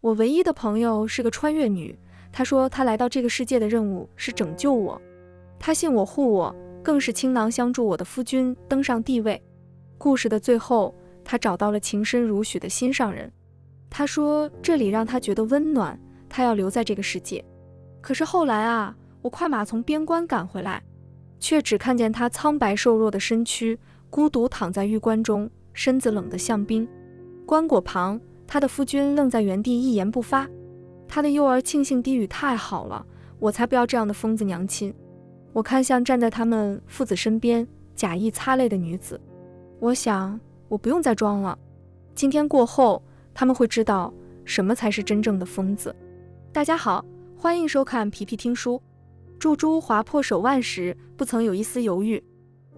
我唯一的朋友是个穿越女，她说她来到这个世界的任务是拯救我，她信我护我，更是倾囊相助我的夫君登上帝位。故事的最后，她找到了情深如许的心上人。她说这里让她觉得温暖，她要留在这个世界。可是后来啊，我快马从边关赶回来，却只看见她苍白瘦弱的身躯，孤独躺在玉棺中，身子冷得像冰。棺椁旁，他的夫君愣在原地一言不发。他的幼儿庆幸低语太好了，我才不要这样的疯子娘亲。我看向站在他们父子身边假意擦泪的女子，我想我不用再装了。今天过后，他们会知道什么才是真正的疯子。大家好，欢迎收看皮皮听书。柱珠划破手腕时不曾有一丝犹豫，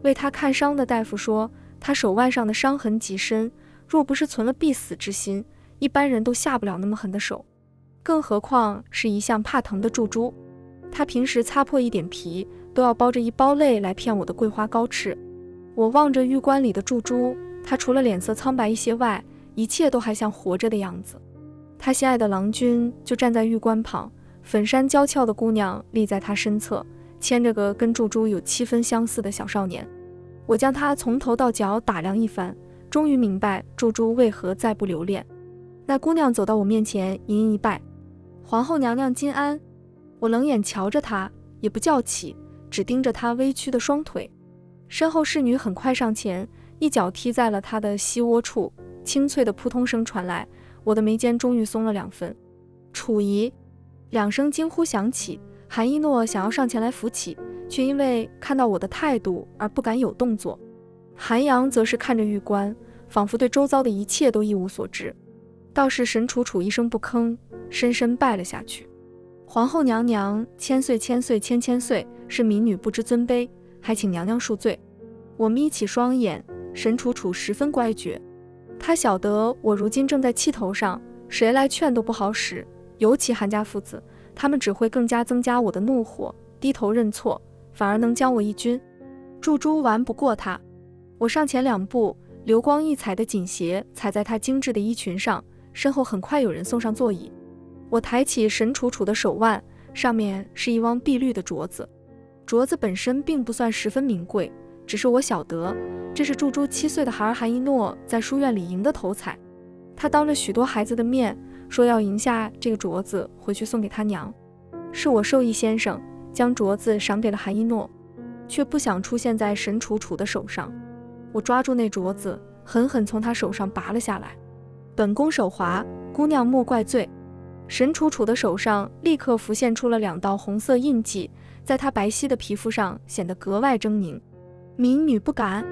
为他看伤的大夫说他手腕上的伤痕极深，若不是存了必死之心，一般人都下不了那么狠的手，更何况是一向怕疼的柱珠。他平时擦破一点皮都要包着一包泪来骗我的桂花糕翅。我望着玉棺里的柱珠，他除了脸色苍白一些外，一切都还像活着的样子。他心爱的郎君就站在玉棺旁，粉衫娇俏的姑娘立在他身侧，牵着个跟柱珠有7分相似的小少年。我将他从头到脚打量一番，终于明白柱珠为何再不留恋。那姑娘走到我面前，盈盈一拜：“皇后娘娘金安。”我冷眼瞧着她，也不叫起，只盯着她微曲的双腿。身后侍女很快上前，一脚踢在了她的膝窝处，清脆的扑通声传来，我的眉间终于松了2分。楚仪，2声惊呼响起，韩一诺想要上前来扶起，却因为看到我的态度而不敢有动作。韩阳则是看着玉棺，仿佛对周遭的一切都一无所知。道士沈楚楚一声不吭，深深拜了下去。皇后娘娘千岁千岁千千岁，是民女不知尊卑，还请娘娘恕罪。我眯起双眼，沈楚楚十分乖觉，她晓得我如今正在气头上，谁来劝都不好使，尤其韩家父子，他们只会更加增加我的怒火，低头认错，反而能将我一军。柱珠玩不过他，我上前2步，流光溢彩的锦鞋踩在他精致的衣裙上，身后很快有人送上座椅。我抬起沈楚楚的手腕，上面是一汪碧绿的镯子。镯子本身并不算十分名贵，只是我晓得这是柱珠7岁的孩儿韩一诺在书院里赢的头彩。他当着许多孩子的面说要赢下这个镯子回去送给他娘。是我授意先生将镯子赏给了韩一诺，却不想出现在沈楚楚的手上。我抓住那镯子，狠狠从他手上拔了下来。本宫手滑，姑娘莫怪罪。沈楚楚的手上立刻浮现出了2道红色印记，在她白皙的皮肤上显得格外狰狞。民女不敢。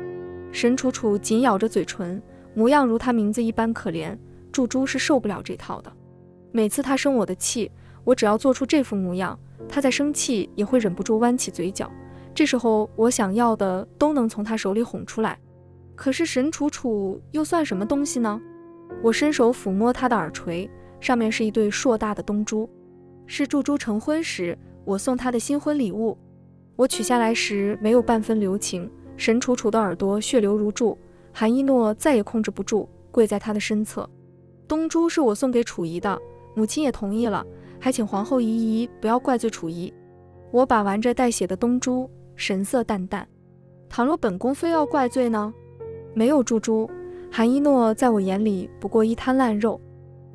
沈楚楚紧咬着嘴唇，模样如她名字一般可怜。柱珠是受不了这套的，每次她生我的气，我只要做出这副模样，她再生气也会忍不住弯起嘴角，这时候我想要的都能从她手里哄出来。可是沈楚楚又算什么东西呢？我伸手抚摸她的耳垂，上面是一对硕大的东珠，是柱珠成婚时我送她的新婚礼物。我取下来时没有半分留情，沈楚楚的耳朵血流如注，韩一诺再也控制不住，跪在她的身侧。东珠是我送给楚仪的，母亲也同意了，还请皇后姨姨不要怪罪楚仪。我把玩着带血的东珠，神色淡淡。倘若本宫非要怪罪呢？没有柱珠，韩一诺在我眼里不过一滩烂肉。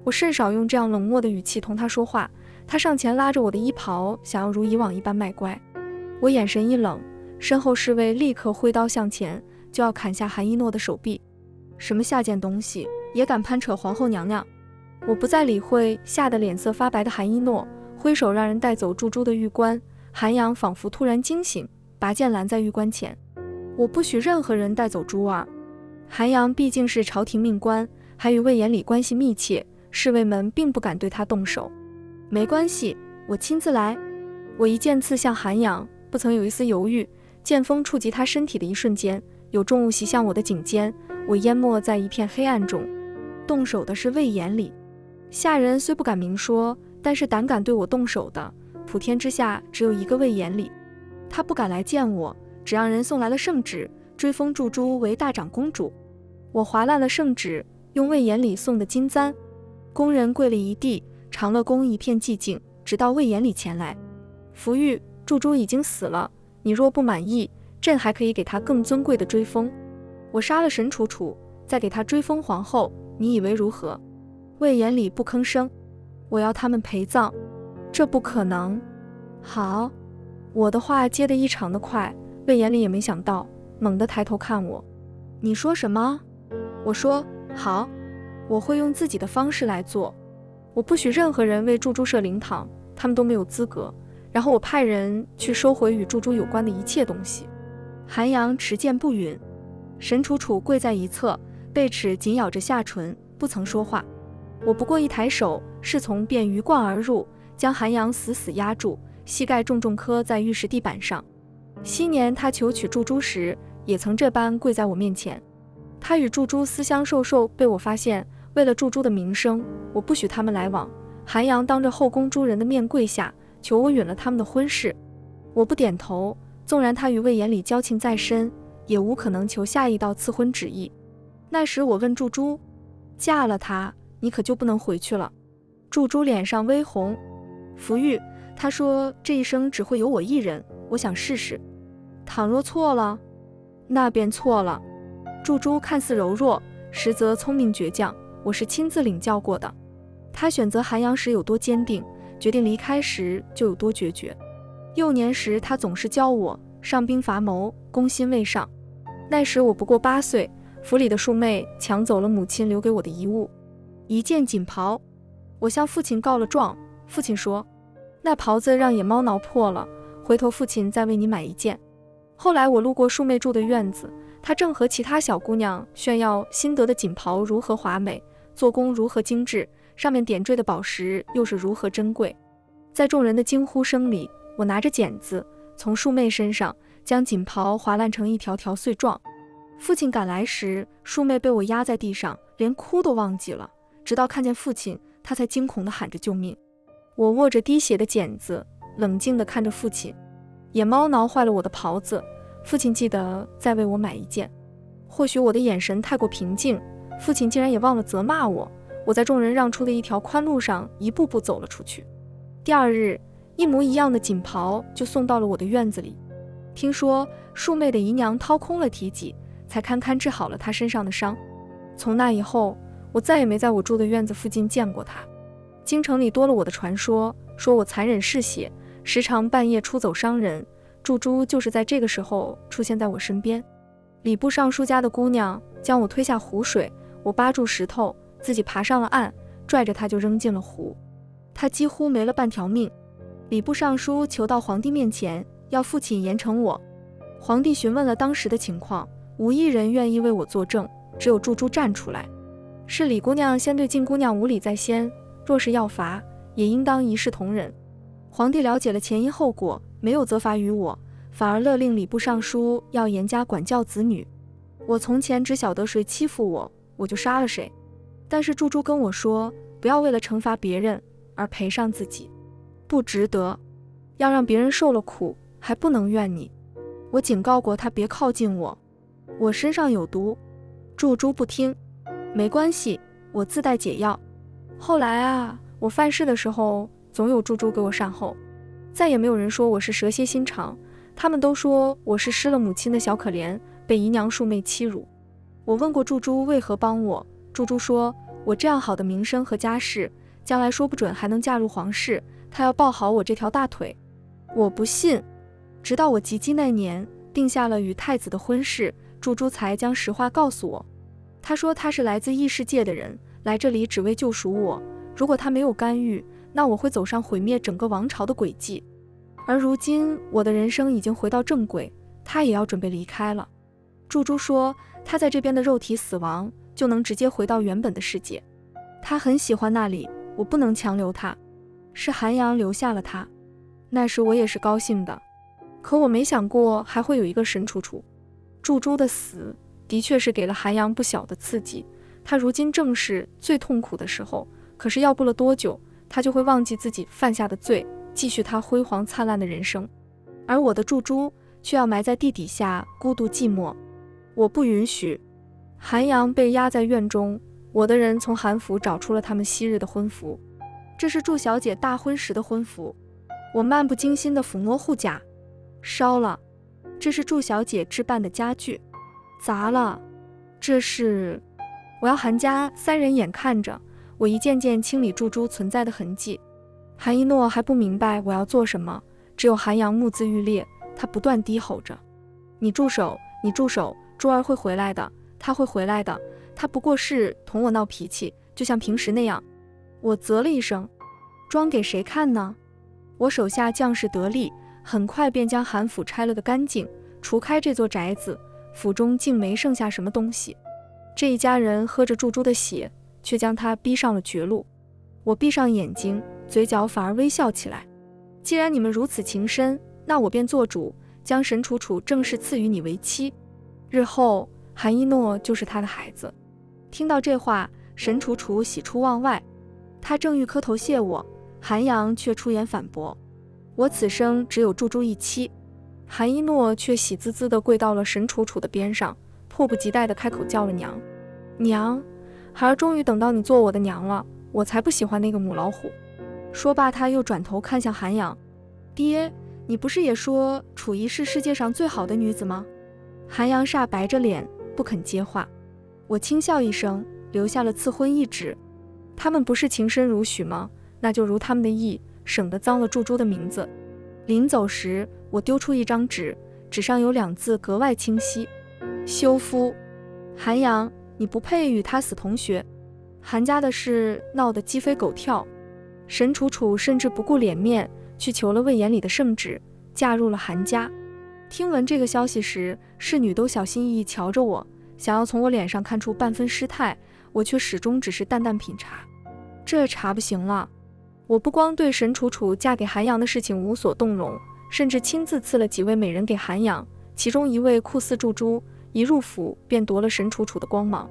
我甚少用这样冷漠的语气同他说话，他上前拉着我的衣袍，想要如以往一般卖乖。我眼神一冷，身后侍卫立刻挥刀向前，就要砍下韩一诺的手臂。什么下贱东西，也敢攀扯皇后娘娘！我不再理会吓得脸色发白的韩一诺，挥手让人带走柱珠的玉棺。韩阳仿佛突然惊醒，拔剑拦在玉棺前。我不许任何人带走珠儿。韩阳毕竟是朝廷命官，还与魏延礼关系密切，侍卫们并不敢对他动手。没关系，我亲自来。我一剑刺向韩阳，不曾有一丝犹豫，剑锋触及他身体的一瞬间，有重物袭向我的颈肩，我淹没在一片黑暗中。动手的是魏延礼。下人虽不敢明说，但是胆敢对我动手的，普天之下只有一个魏延礼。他不敢来见我，只让人送来了圣旨，追封柱珠为大长公主。我划烂了圣旨，用魏延礼送的金簪。工人跪了一地，长乐宫一片寂静，直到魏延礼前来。福玉，祝珠已经死了，你若不满意，朕还可以给他更尊贵的追封。我杀了沈楚楚，再给他追封皇后，你以为如何？魏延礼不吭声。我要他们陪葬。这不可能。好。我的话接得异常的快，魏延礼也没想到，猛地抬头看我。你说什么？我说好，我会用自己的方式来做。我不许任何人为祝珠设灵堂，他们都没有资格。然后我派人去收回与祝珠有关的一切东西。韩阳持剑不允。沈楚楚跪在一侧，贝齿紧咬着下唇，不曾说话。我不过一抬手，侍从便鱼贯而入，将韩阳死死压住，膝盖重重磕在浴室地板上。昔年他求娶祝珠时，也曾这般跪在我面前。他与祝珠私相授受，被我发现，为了祝珠的名声，我不许他们来往。韩阳当着后宫诸人的面跪下，求我允了他们的婚事。我不点头，纵然他与魏延礼交情再深，也无可能求下一道赐婚旨意。那时我问祝珠，嫁了他，你可就不能回去了？祝珠脸上微红。福玉，他说这一生只会有我一人，我想试试。倘若错了，那便错了。祝珠看似柔弱，实则聪明倔强，我是亲自领教过的。他选择韩阳时有多坚定，决定离开时就有多决绝。幼年时他总是教我上兵伐谋，攻心未上。那时我不过8岁，府里的庶妹抢走了母亲留给我的遗物，一件锦袍。我向父亲告了状，父亲说那袍子让野猫挠破了，回头父亲再为你买一件。后来我路过庶妹住的院子，她正和其他小姑娘炫耀新得的锦袍如何华美，做工如何精致，上面点缀的宝石又是如何珍贵。在众人的惊呼声里，我拿着剪子从庶妹身上将锦袍划烂成一条条碎状。父亲赶来时，庶妹被我压在地上，连哭都忘记了，直到看见父亲，她才惊恐地喊着救命。我握着滴血的剪子，冷静地看着父亲。野猫挠坏了我的袍子，父亲记得再为我买一件。或许我的眼神太过平静，父亲竟然也忘了责骂我。我在众人让出的一条宽路上一步步走了出去。第二日，一模一样的锦袍就送到了我的院子里。听说庶妹的姨娘掏空了体己，才堪堪治好了她身上的伤。从那以后，我再也没在我住的院子附近见过她。京城里多了我的传说，说我残忍嗜血，时常半夜出走伤人。祝珠就是在这个时候出现在我身边。礼部尚书家的姑娘将我推下湖水，我扒住石头，自己爬上了岸，拽着她就扔进了湖。她几乎没了半条命。礼部尚书求到皇帝面前，要父亲严惩我。皇帝询问了当时的情况，无一人愿意为我作证，只有祝珠站出来。是李姑娘先对晋姑娘无礼在先，若是要罚，也应当一视同仁。皇帝了解了前因后果，没有责罚于我，反而勒令礼部尚书要严加管教子女。我从前只晓得谁欺负我，我就杀了谁。但是祝珠跟我说，不要为了惩罚别人而赔上自己，不值得。要让别人受了苦，还不能怨你。我警告过他别靠近我，我身上有毒。祝珠不听。没关系，我自带解药。后来啊，我犯事的时候，总有祝珠给我善后。再也没有人说我是蛇蝎心肠，他们都说我是失了母亲的小可怜，被姨娘庶妹欺辱。我问过祝珠为何帮我，祝珠说我这样好的名声和家世，将来说不准还能嫁入皇室，她要抱好我这条大腿。我不信，直到我及笄那年定下了与太子的婚事，祝珠才将实话告诉我。她说她是来自异世界的人，来这里只为救赎我，如果她没有干预，那我会走上毁灭整个王朝的轨迹。而如今我的人生已经回到正轨，她也要准备离开了。祝珠说她在这边的肉体死亡，就能直接回到原本的世界。她很喜欢那里，我不能强留她。是韩阳留下了她。那时我也是高兴的，可我没想过还会有一个沈楚楚。祝珠的死的确是给了韩阳不小的刺激，他如今正是最痛苦的时候，可是要不了多久，他就会忘记自己犯下的罪，继续他辉煌灿烂的人生。而我的祝珠却要埋在地底下孤独寂寞。我不允许。韩阳被压在院中，我的人从韩府找出了他们昔日的婚服，这是祝小姐大婚时的婚服。我漫不经心地抚摸护甲，烧了。这是祝小姐置办的家具，砸了。这是……我要韩家3人眼看着我一件件清理祝珠存在的痕迹。韩一诺还不明白我要做什么，只有韩阳目眦欲裂，他不断低吼着：“你住手，你住手，珠儿会回来的，他会回来的，他不过是同我闹脾气，就像平时那样。”我啧了一声：“装给谁看呢？”我手下将士得力，很快便将韩府拆了个干净，除开这座宅子，府中竟没剩下什么东西。这一家人喝着祝珠的血，却将他逼上了绝路。我闭上眼睛，嘴角反而微笑起来。既然你们如此情深，那我便做主，将沈楚楚正式赐予你为妻。日后韩一诺就是他的孩子。听到这话，沈楚楚喜出望外，他正欲磕头谢我，韩阳却出言反驳：“我此生只有祝珠一妻。”韩一诺却喜滋滋地跪到了沈楚楚的边上，迫不及待地开口叫了娘。娘，孩儿终于等到你做我的娘了，我才不喜欢那个母老虎。说罢，他又转头看向韩阳：“爹，你不是也说楚仪是世界上最好的女子吗？”韩阳煞白着脸，不肯接话。我轻笑一声，留下了赐婚懿旨。他们不是情深如许吗？那就如他们的意，省得脏了祝珠的名字。临走时，我丢出一张纸，纸上有2字格外清晰：休夫。韩阳，你不配与他死同学。韩家的事闹得鸡飞狗跳，沈楚楚甚至不顾脸面，去求了魏延礼的圣旨，嫁入了韩家。听闻这个消息时，侍女都小心翼翼瞧着我，想要从我脸上看出半分失态，我却始终只是淡淡品茶。这茶不行了。我不光对沈楚楚嫁给韩阳的事情无所动容，甚至亲自赐了几位美人给韩阳，其中一位酷似祝珠，一入府便夺了沈楚楚的光芒。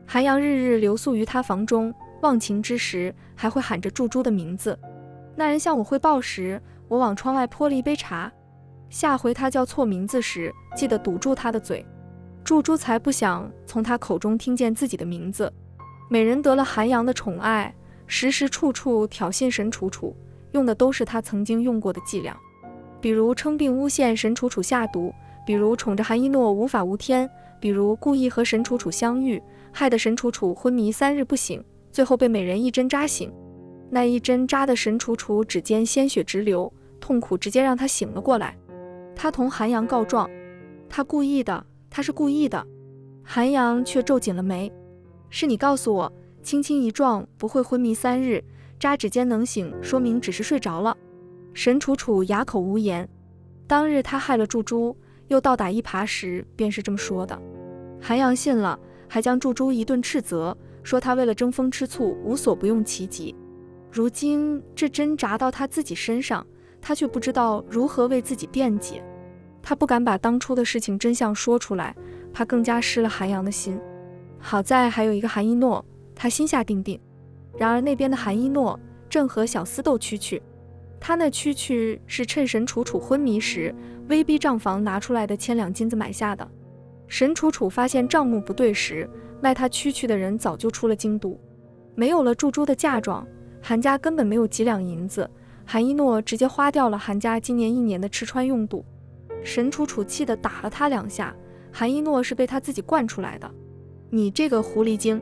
韩阳日日留宿于他房中，忘情之时还会喊着祝珠的名字。那人向我汇报时，我往窗外泼了一杯茶，下回他叫错名字时，记得堵住他的嘴。祝珠才不想从他口中听见自己的名字。美人得了韩阳的宠爱，时时处处挑衅沈楚楚，用的都是他曾经用过的伎俩，比如称病诬陷沈楚楚下毒，比如宠着韩一诺无法无天，比如故意和沈楚楚相遇，害得沈楚楚昏迷3日不醒，最后被美人一针扎醒。那一针扎的沈楚楚指尖鲜血直流，痛苦直接让他醒了过来。他同韩阳告状，他故意的，他是故意的。韩阳却皱紧了眉：是你告诉我，轻轻一撞不会昏迷3日，扎指间能醒，说明只是睡着了。沈楚楚哑口无言。当日他害了祝珠，又倒打一耙时便是这么说的。韩阳信了，还将祝珠一顿斥责，说他为了争风吃醋，无所不用其极。如今这针扎到他自己身上，他却不知道如何为自己辩解。他不敢把当初的事情真相说出来，怕更加失了韩阳的心。好在还有一个韩一诺，他心下定定。然而那边的韩一诺正和小厮斗蛐蛐，他那蛐蛐是趁沈楚楚昏迷时威逼账房拿出来的1两金子买下的。沈楚楚发现账目不对时，卖他蛐蛐的人早就出了京都。没有了祝珠的嫁妆，韩家根本没有几两银子，韩一诺直接花掉了韩家今年1年的吃穿用度。沈楚楚气得打了他2下，韩一诺是被他自己惯出来的。你这个狐狸精，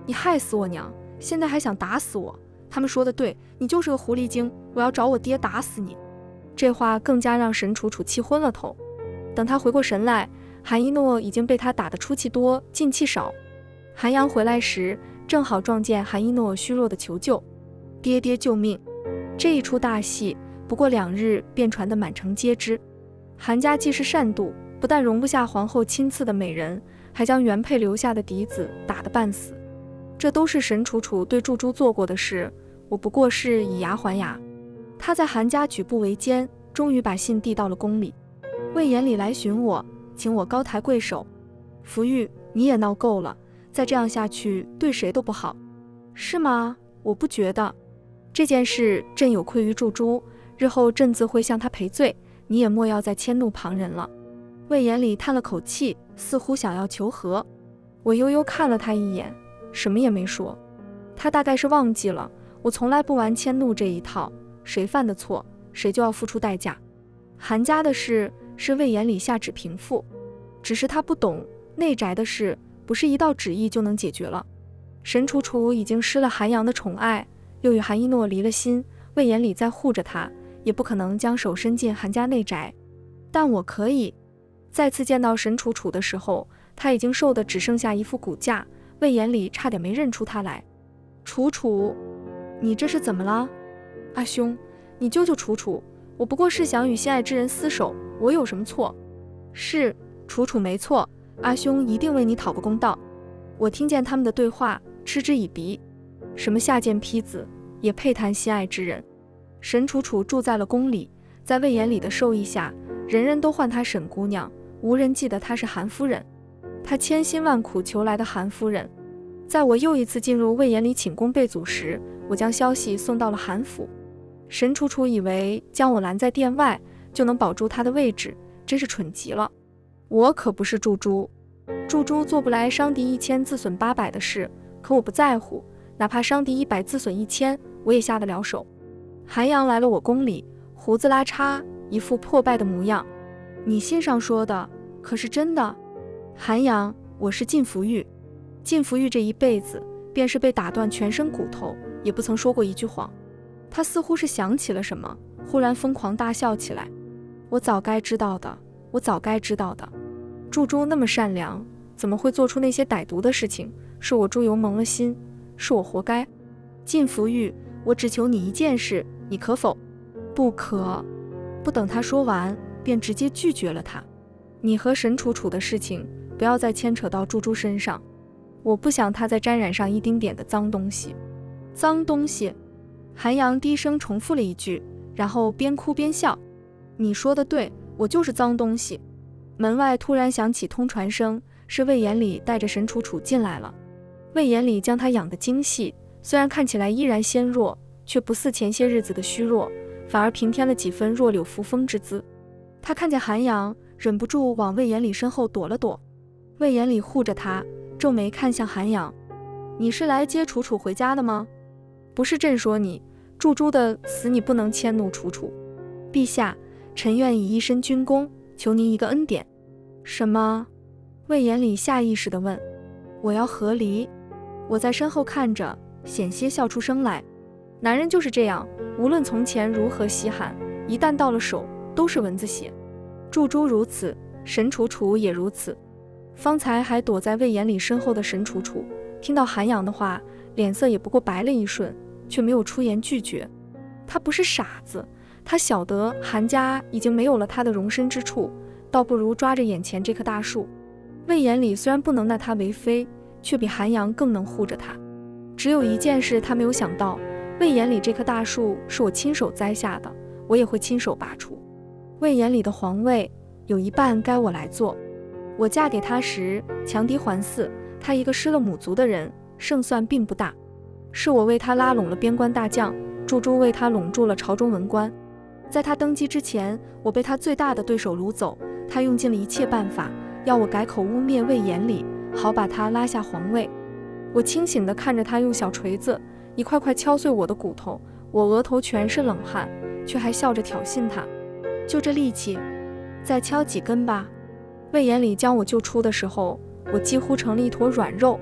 你害死我娘，现在还想打死我。他们说的对，你就是个狐狸精，我要找我爹打死你。这话更加让沈楚楚气昏了头。等他回过神来，韩一诺已经被他打得出气多进气少。韩阳回来时，正好撞见韩一诺虚弱的求救：爹爹救命！这一出大戏不过2日便传得满城皆知。韩家既是善妒，不但容不下皇后亲赐的美人，还将原配留下的嫡子打得半死。这都是沈楚楚对祝珠做过的事，我不过是以牙还牙。他在韩家举步维艰，终于把信递到了宫里。魏延礼来寻我，请我高抬贵手。福玉，你也闹够了，再这样下去对谁都不好。是吗？我不觉得。这件事朕有愧于祝珠，日后朕自会向他赔罪，你也莫要再迁怒旁人了。魏延礼叹了口气，似乎想要求和。我悠悠看了他一眼，什么也没说。他大概是忘记了，我从来不玩迁怒这一套，谁犯的错，谁就要付出代价。韩家的事是魏延礼下旨平复，只是他不懂，内宅的事不是一道旨意就能解决了。沈楚楚已经失了韩阳的宠爱，又与韩一诺离了心，魏延礼再护着他，也不可能将手伸进韩家内宅。但我可以。再次见到沈楚楚的时候，他已经瘦得只剩下一副骨架，魏延礼差点没认出他来。楚楚，你这是怎么了？阿兄，你救救楚楚，我不过是想与心爱之人厮守，我有什么错？是，楚楚没错，阿兄一定为你讨个公道。我听见他们的对话，嗤之以鼻。什么下贱坯子，也配谈心爱之人？沈楚楚住在了宫里，在魏延礼的授意下，人人都唤她沈姑娘，无人记得她是韩夫人。她千辛万苦求来的韩夫人。在我又一次进入魏延礼寝宫备祖时，我将消息送到了韩府。沈楚楚以为将我拦在殿外就能保住她的位置，真是蠢极了。我可不是猪猪，猪猪做不来伤敌1000自损800的事，可我不在乎，哪怕伤敌100自损1000，我也下得了手。韩阳来了我宫里，胡子拉碴，一副破败的模样。你信上说的可是真的？韩阳，我是晋福玉。晋福玉这一辈子便是被打断全身骨头，也不曾说过一句谎。他似乎是想起了什么，忽然疯狂大笑起来。我早该知道的，我早该知道的。祝珠那么善良，怎么会做出那些歹毒的事情？是我猪油蒙了心，是我活该。晋福玉，我只求你一件事，你可否？不可。不等他说完，便直接拒绝了他。你和沈楚楚的事情，不要再牵扯到猪猪身上。我不想他再沾染上一丁点的脏东西。脏东西？韩阳低声重复了一句，然后边哭边笑。你说的对，我就是脏东西。门外突然响起通传声，是魏延礼带着沈楚楚进来了。魏延礼将他养得精细，虽然看起来依然纤弱，却不似前些日子的虚弱，反而平添了几分弱柳扶风之姿。他看见韩阳，忍不住往魏延礼身后躲了躲。魏延礼护着他，皱眉看向韩阳：你是来接楚楚回家的吗？不是朕说你，祝珠的死你不能迁怒楚楚。陛下，臣愿以一身军功，求您一个恩典。什么？魏延礼下意识地问。我要和离。我在身后看着，险些笑出声来。男人就是这样，无论从前如何稀罕，一旦到了手，都是蚊子血。祝珠如此，沈楚楚也如此。方才还躲在魏延礼身后的沈楚楚，听到韩阳的话，脸色也不过白了一瞬，却没有出言拒绝。他不是傻子，他晓得韩家已经没有了他的容身之处，倒不如抓着眼前这棵大树。魏延礼虽然不能纳他为妃，却比韩阳更能护着他。只有一件事他没有想到，魏延礼这棵大树是我亲手栽下的，我也会亲手拔除。魏延礼的皇位有一半该我来做。我嫁给他时强敌环伺，他一个失了母族的人，胜算并不大。是我为他拉拢了边关大将，祝珠为他拢住了朝中文官。在他登基之前，我被他最大的对手掳走，他用尽了一切办法，要我改口污蔑魏延礼，好把他拉下皇位。我清醒地看着他用小锤子一块块敲碎我的骨头，我额头全是冷汗，却还笑着挑衅他：就这力气，再敲几根吧。魏延礼将我救出的时候，我几乎成了一坨软肉，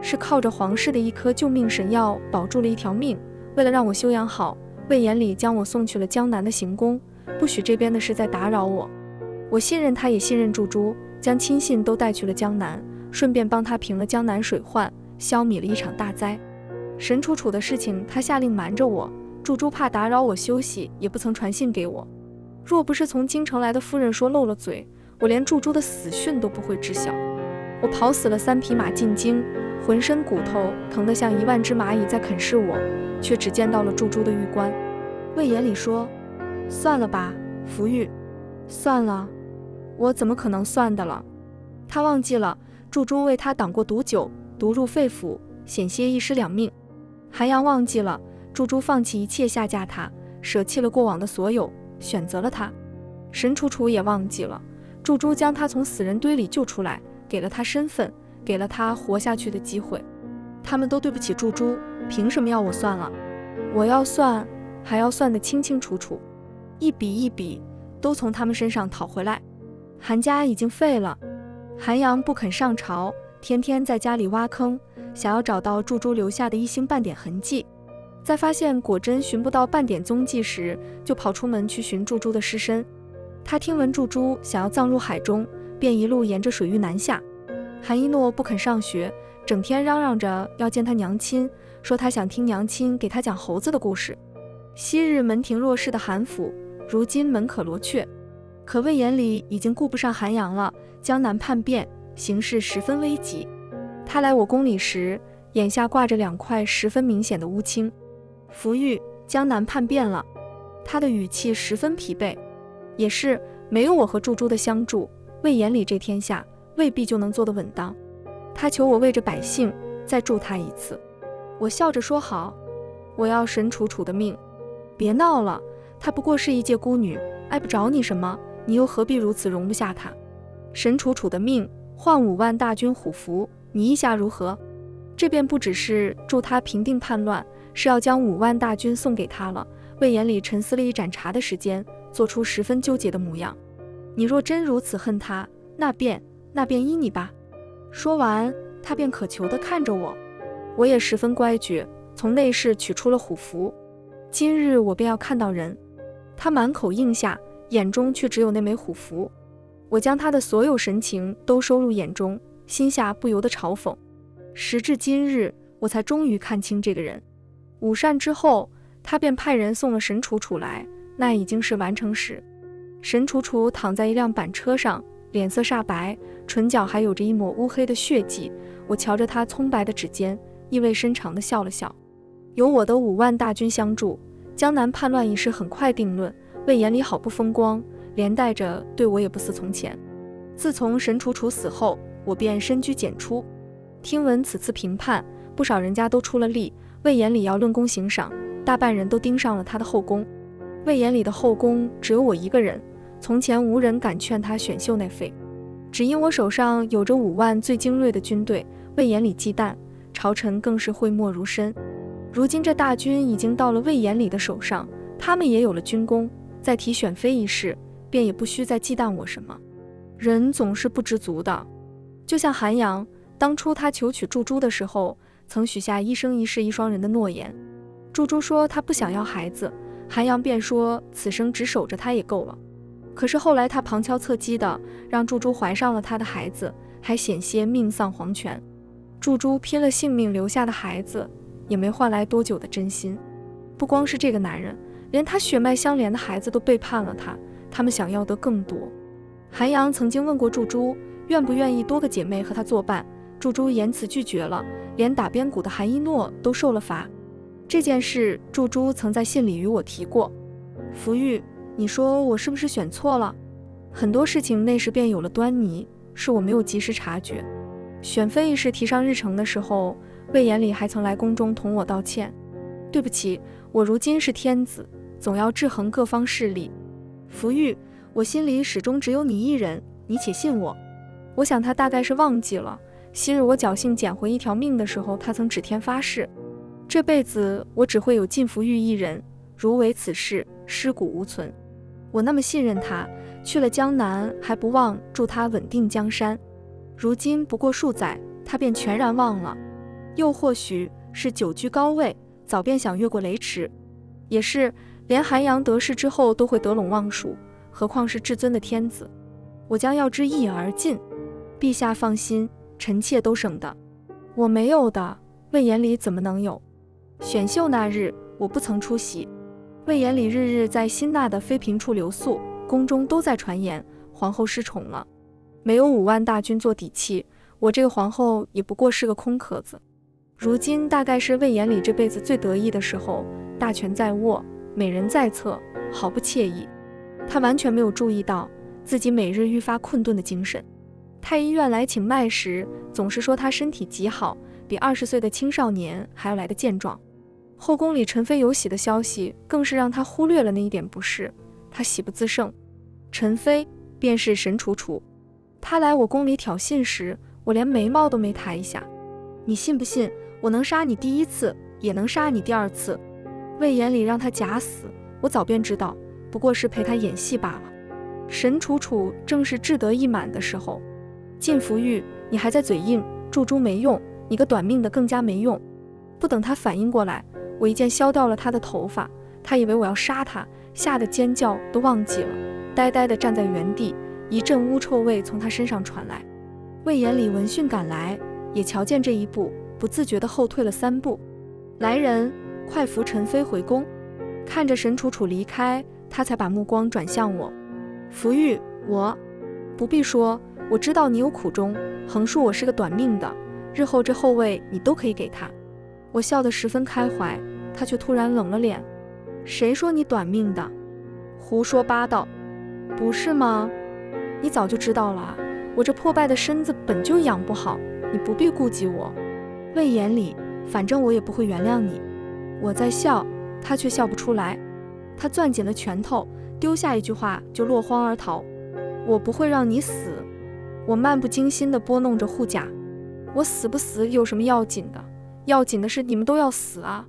是靠着皇室的一颗救命神药保住了一条命。为了让我休养好，魏延礼将我送去了江南的行宫，不许这边的事再打扰我。我信任他，也信任祝珠，将亲信都带去了江南，顺便帮他平了江南水患，消弭了一场大灾。沈楚楚的事情他下令瞒着我，祝珠怕打扰我休息，也不曾传信给我。若不是从京城来的夫人说漏了嘴，我连祝珠的死讯都不会知晓。我跑死了3匹马进京，浑身骨头疼得像10000只蚂蚁在啃噬我，却只见到了祝珠的玉冠。魏延礼说：算了吧，福玉。算了。我怎么可能算的了？他忘记了祝珠为他挡过毒酒，毒入肺腑，险些一尸2命。韩阳忘记了祝珠放弃一切下嫁他，舍弃了过往的所有，选择了他。沈楚楚也忘记了祝珠将他从死人堆里救出来，给了他身份，给了他活下去的机会。他们都对不起柱柱，凭什么要我算了？我要算，还要算得清清楚楚，一笔一笔都从他们身上讨回来。韩家已经废了，韩阳不肯上朝，天天在家里挖坑，想要找到柱柱留下的一星半点痕迹。在发现果真寻不到半点踪迹时，就跑出门去寻柱柱的尸身。他听闻柱柱想要葬入海中，便一路沿着水域南下。韩一诺不肯上学，整天嚷嚷着要见他娘亲，说他想听娘亲给他讲猴子的故事。昔日门庭若市的韩府，如今门可罗雀。可魏延礼已经顾不上韩阳了，江南叛变，形势十分危急。他来我宫里时，眼下挂着2块十分明显的乌青。福玉，江南叛变了。他的语气十分疲惫。也是，没有我和柱柱的相助，魏延礼这天下未必就能做得稳当。他求我为着百姓再助他一次。我笑着说好，我要沈楚楚的命。别闹了，她不过是一介孤女，碍不着你什么，你又何必如此容不下她？沈楚楚的命换5万大军虎符，你意下如何？这便不只是助他平定叛乱，是要将5万大军送给他了。魏延礼沉思了一盏茶的时间，做出十分纠结的模样。你若真如此恨他，那便依你吧。说完，他便渴求地看着我。我也十分乖觉，从内室取出了虎符。今日我便要看到人。他满口应下，眼中却只有那枚虎符。我将他的所有神情都收入眼中，心下不由得嘲讽。时至今日，我才终于看清这个人。午膳之后，他便派人送了沈楚楚来，那已经是完成时。沈楚楚躺在一辆板车上，脸色煞白，唇角还有着一抹乌黑的血迹。我瞧着他葱白的指尖，意味深长地笑了笑。有我的5万大军相助，江南叛乱一事很快定论。魏延礼好不风光，连带着对我也不似从前。自从沈楚楚死后，我便深居简出。听闻此次平叛，不少人家都出了力，魏延礼要论功行赏，大半人都盯上了他的后宫。魏延礼的后宫只有我一个人，从前无人敢劝他选秀那妃，只因我手上有着5万最精锐的军队，魏延礼忌惮，朝臣更是讳莫如深。如今这大军已经到了魏延礼的手上，他们也有了军功，再提选妃一事，便也不需再忌惮我什么。人总是不知足的，就像韩阳，当初他求娶柱珠的时候，曾许下一生一世一双人的诺言。柱珠说他不想要孩子，韩阳便说此生只守着他也够了。可是后来他旁敲侧击的让柱珠怀上了他的孩子，还险些命丧黄泉。柱珠拼了性命留下的孩子，也没换来多久的真心。不光是这个男人，连他血脉相连的孩子都背叛了他，他们想要的更多。韩阳曾经问过柱珠，愿不愿意多个姐妹和他作伴，柱珠严词拒绝了，连打边鼓的韩一诺都受了罚。这件事柱珠曾在信里与我提过。福玉，你说我是不是选错了？很多事情那时便有了端倪，是我没有及时察觉。选妃一事提上日程的时候，魏延礼还曾来宫中同我道歉。对不起，我如今是天子，总要制衡各方势力。福玉，我心里始终只有你一人，你且信我。我想他大概是忘记了，昔日我侥幸捡回一条命的时候，他曾指天发誓，这辈子我只会有晋福玉一人，如违此事，尸骨无存。我那么信任他，去了江南还不忘助他稳定江山。如今不过数载，他便全然忘了。又或许是久居高位，早便想越过雷池。也是，连韩阳得势之后都会得陇望蜀，何况是至尊的天子。我将要之一而尽。陛下放心，臣妾都省的。我没有的，魏延礼怎么能有？选秀那日，我不曾出席。魏延礼日日在辛纳的妃嫔处留宿，宫中都在传言皇后失宠了。没有5万大军做底气，我这个皇后也不过是个空壳子。如今大概是魏延礼这辈子最得意的时候，大权在握，美人在侧，好不惬意。他完全没有注意到自己每日愈发困顿的精神。太医院来请脉时，总是说他身体极好，比20岁的青少年还要来得健壮。后宫里陈妃有喜的消息，更是让他忽略了那一点不适，他喜不自胜。陈妃便是沈楚楚，他来我宫里挑衅时，我连眉毛都没抬一下。你信不信，我能杀你第1次，也能杀你第2次。魏延礼让他假死，我早便知道，不过是陪他演戏罢了。沈楚楚正是志得意满的时候。晋福玉，你还在嘴硬，驻珠没用，你个短命的更加没用。不等他反应过来，我一剑削掉了他的头发，他以为我要杀他，吓得尖叫都忘记了，呆呆地站在原地，一阵污臭味从他身上传来。魏延礼闻讯赶来，也瞧见这一步，不自觉地后退了3步。来人，快扶陈妃回宫。看着沈楚楚离开，他才把目光转向我。福玉，我不必说，我知道你有苦衷，横竖我是个短命的，日后这后位你都可以给他。我笑得十分开怀，他却突然冷了脸。谁说你短命的？胡说八道，不是吗？你早就知道了，我这破败的身子本就养不好，你不必顾及我。魏延礼，反正我也不会原谅你。我在笑，他却笑不出来。他攥紧了拳头，丢下一句话就落荒而逃。我不会让你死。我漫不经心地拨弄着护甲。我死不死有什么要紧的？要紧的是你们都要死啊！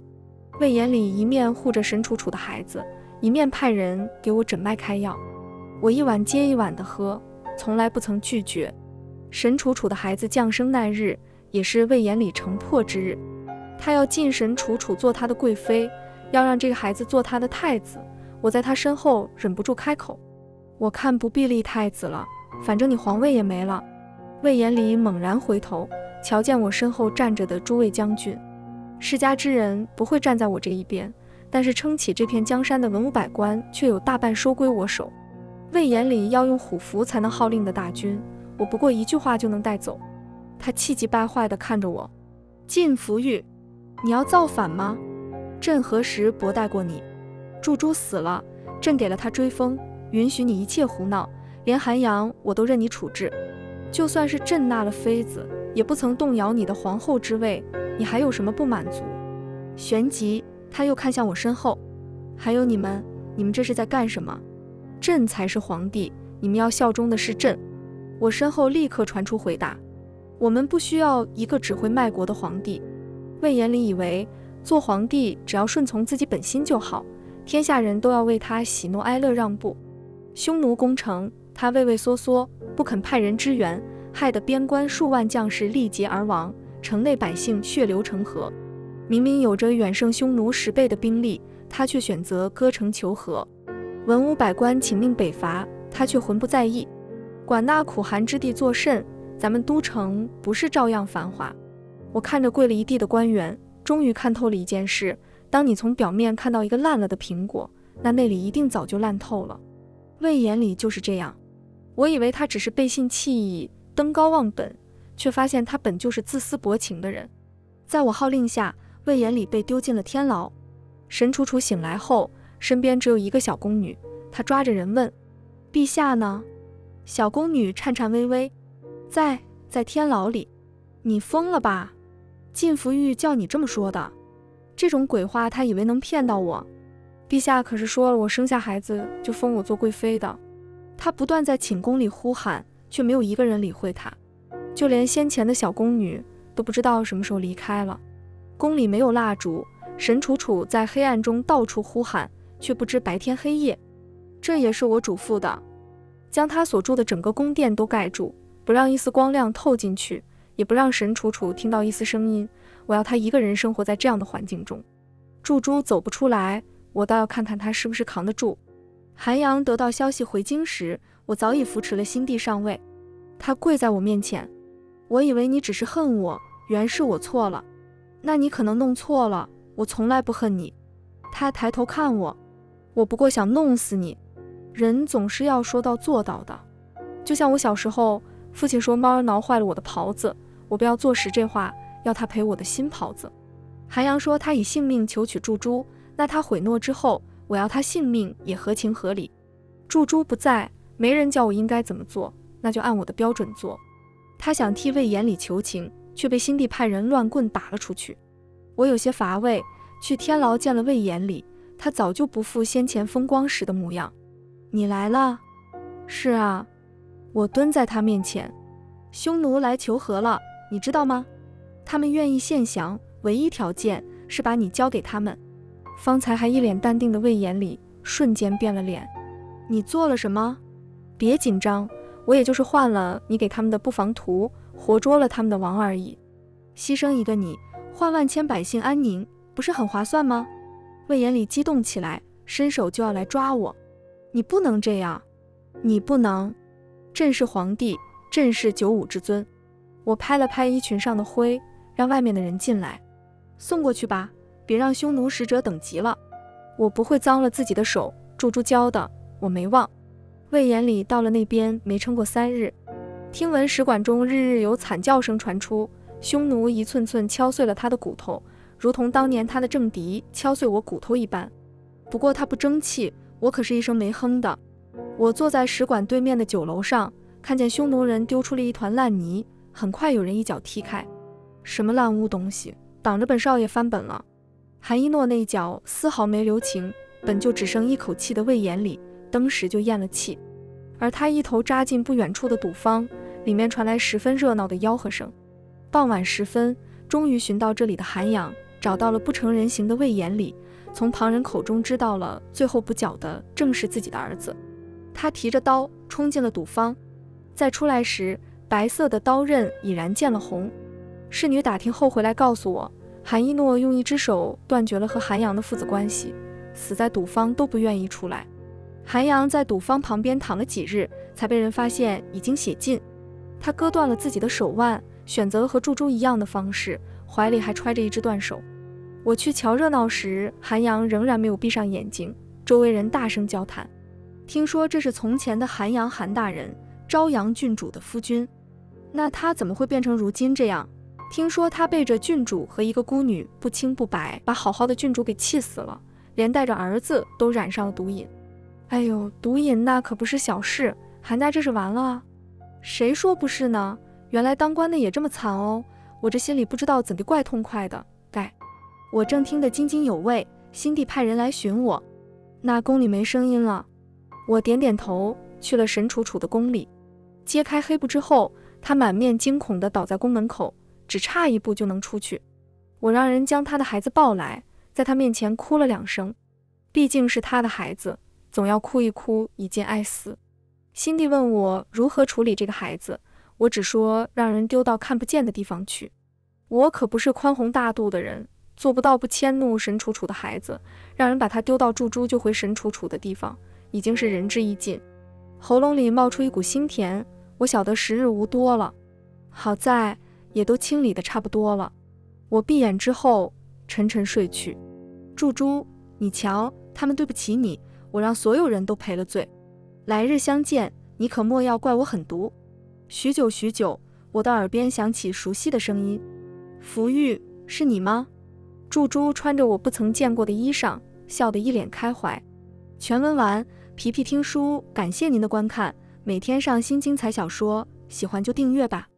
魏延礼一面护着沈楚楚的孩子，一面派人给我诊脉开药。我一碗接一碗地喝，从来不曾拒绝。沈楚楚的孩子降生那日，也是魏延礼成魄之日。他要晋沈楚楚做他的贵妃，要让这个孩子做他的太子。我在他身后忍不住开口：我看不必立太子了，反正你皇位也没了。魏延礼猛然回头，瞧见我身后站着的诸位将军。世家之人不会站在我这一边，但是撑起这片江山的文武百官却有大半收归我手。魏延礼要用虎符才能号令的大军，我不过一句话就能带走。他气急败坏地看着我：晋福玉，你要造反吗？朕何时薄待过你？祝珠死了，朕给了他追封，允许你一切胡闹，连韩阳我都任你处置。就算是朕纳了妃子，也不曾动摇你的皇后之位，你还有什么不满足？旋即他又看向我身后：还有你们这是在干什么？朕才是皇帝，你们要效忠的是朕。我身后立刻传出回答：我们不需要一个只会卖国的皇帝。魏延礼以为做皇帝只要顺从自己本心就好，天下人都要为他喜怒哀乐让步。匈奴攻城，他畏畏缩缩，不肯派人支援，害得边关数万将士力竭而亡，城内百姓血流成河。明明有着远胜匈奴10倍的兵力，他却选择割城求和。文武百官请命北伐，他却浑不在意。管那苦寒之地作甚？咱们都城不是照样繁华？我看着跪了一地的官员，终于看透了一件事：当你从表面看到一个烂了的苹果，那里一定早就烂透了。魏延礼就是这样，我以为他只是背信弃义，登高望本，却发现他本就是自私薄情的人。在我号令下，魏延礼被丢进了天牢。沈楚楚醒来后，身边只有一个小宫女，她抓着人问：陛下呢？小宫女颤颤巍巍：在天牢里。你疯了吧？晋福玉叫你这么说的？这种鬼话他以为能骗到我？陛下可是说了，我生下孩子就封我做贵妃的。他不断在寝宫里呼喊，却没有一个人理会他，就连先前的小宫女都不知道什么时候离开了。宫里没有蜡烛，沈楚楚在黑暗中到处呼喊，却不知白天黑夜。这也是我嘱咐的，将他所住的整个宫殿都盖住，不让一丝光亮透进去，也不让沈楚楚听到一丝声音。我要他一个人生活在这样的环境中。祝珠走不出来，我倒要看看他是不是扛得住。韩阳得到消息回京时，我早已扶持了新帝上位。他跪在我面前：我以为你只是恨我，原是我错了。那你可能弄错了，我从来不恨你。他抬头看我：我不过想弄死你。人总是要说到做到的。就像我小时候，父亲说猫儿挠坏了我的袍子，我不要坐实这话，要他赔我的新袍子。韩阳说他以性命求取祝珠，那他悔诺之后，我要他性命也合情合理。祝珠不在，没人教我应该怎么做，那就按我的标准做。他想替魏延礼求情，却被新帝派人乱棍打了出去。我有些乏味，去天牢见了魏延礼，他早就不复先前风光时的模样。你来了？是啊。我蹲在他面前：匈奴来求和了，你知道吗？他们愿意献降，唯一条件是把你交给他们。方才还一脸淡定的魏延礼瞬间变了脸。你做了什么？别紧张，我也就是换了你给他们的布防图，活捉了他们的王而已。牺牲一个你，换万千百姓安宁，不是很划算吗？魏延礼激动起来，伸手就要来抓我。你不能这样，你不能，朕是皇帝，朕是九五之尊。我拍了拍衣裙上的灰，让外面的人进来。送过去吧，别让匈奴使者等急了。我不会脏了自己的手，柱柱教的，我没忘。魏延礼到了那边没撑过3日，听闻使馆中日日有惨叫声传出，匈奴一寸寸敲碎了他的骨头，如同当年他的政敌敲碎我骨头一般。不过他不争气，我可是一声没哼的。我坐在使馆对面的酒楼上，看见匈奴人丢出了一团烂泥，很快有人一脚踢开。什么烂污东西，挡着本少爷翻本了。韩一诺那一脚丝毫没留情，本就只剩一口气的魏延礼登时就咽了气，而他一头扎进不远处的赌坊，里面传来十分热闹的吆喝声。傍晚时分，终于寻到这里的韩阳找到了不成人形的魏延礼，从旁人口中知道了最后补缴的正是自己的儿子。他提着刀冲进了赌坊，再出来时，白色的刀刃已然见了红。侍女打听后回来告诉我，韩一诺用一只手断绝了和韩阳的父子关系，死在赌坊都不愿意出来。韩阳在赌坊旁边躺了几日，才被人发现已经血尽。他割断了自己的手腕，选择了和柱柱一样的方式，怀里还揣着一只断手。我去瞧热闹时，韩阳仍然没有闭上眼睛，周围人大声交谈。听说这是从前的韩阳韩大人，昭阳郡主的夫君。那他怎么会变成如今这样？听说他背着郡主和一个孤女不清不白，把好好的郡主给气死了，连带着儿子都染上了毒瘾。哎呦，毒瘾那可不是小事，韩家这是完了。谁说不是呢？原来当官的也这么惨哦，我这心里不知道怎地怪痛快的。我正听得津津有味，新帝派人来寻我。那宫里没声音了。我点点头，去了沈楚楚的宫里。揭开黑布之后，他满面惊恐地倒在宫门口，只差一步就能出去。我让人将他的孩子抱来，在他面前哭了2声，毕竟是他的孩子，总要哭一哭以尽哀思。新帝问我如何处理这个孩子，我只说让人丢到看不见的地方去。我可不是宽宏大度的人，做不到不迁怒沈楚楚的孩子，让人把他丢到柱柱就回沈楚楚的地方，已经是仁至义尽。喉咙里冒出一股腥甜，我晓得时日无多了，好在也都清理得差不多了。我闭眼之后沉沉睡去。柱柱，你瞧，他们对不起你，我让所有人都赔了罪。来日相见，你可莫要怪我狠毒。许久许久，我的耳边响起熟悉的声音。福玉，是你吗？柱柱穿着我不曾见过的衣裳，笑得一脸开怀。全文完，皮皮听书，感谢您的观看，每天上新精彩小说，喜欢就订阅吧。